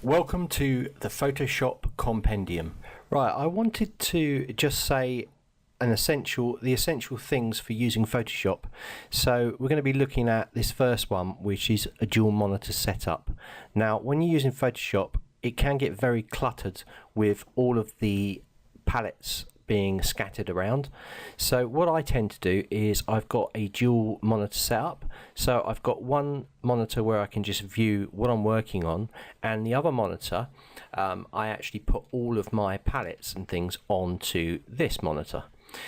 Welcome to the Photoshop Compendium. Right, I wanted to just say the essential things for using Photoshop. So we're going to be looking at this first one, which is a dual monitor setup. Now, when you're using Photoshop, it can get very cluttered with all of the palettes being scattered around. So what I tend to do is I've got a dual monitor setup. So I've got one monitor where I can just view what I'm working on, and the other monitor I actually put all of my palettes and things onto this monitor.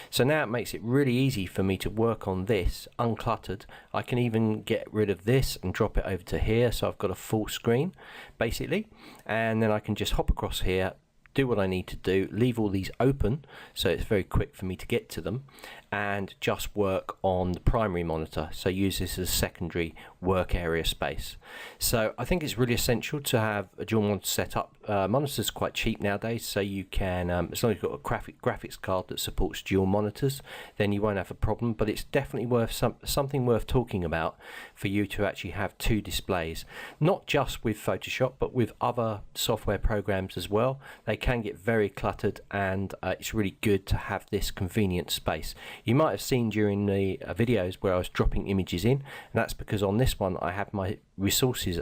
So now it makes it really easy for me to work on this uncluttered. I can even get rid of this and drop it over to here, so I've got a full screen basically, and then I can just hop across here, do what I need to do, leave all these open so it's very quick for me to get to them, and just work on the primary monitor. So use this as a secondary work area space. So I think it's really essential to have a dual monitor setup. Monitors are quite cheap nowadays, so you can, as long as you've got a graphics card that supports dual monitors, then you won't have a problem. But it's definitely worth something worth talking about for you to actually have two displays, not just with Photoshop but with other software programs as well. They can get very cluttered, and it's really good to have this convenient space. You might have seen during the videos where I was dropping images in, and that's because on this one I have my resources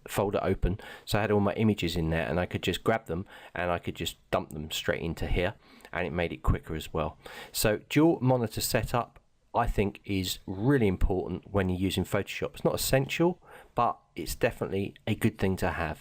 folder open, so I had all my images in there and I could just grab them and I could just dump them straight into here, and it made it quicker as well. So dual monitor setup, I think, is really important when you're using Photoshop. It's not essential, but it's definitely a good thing to have.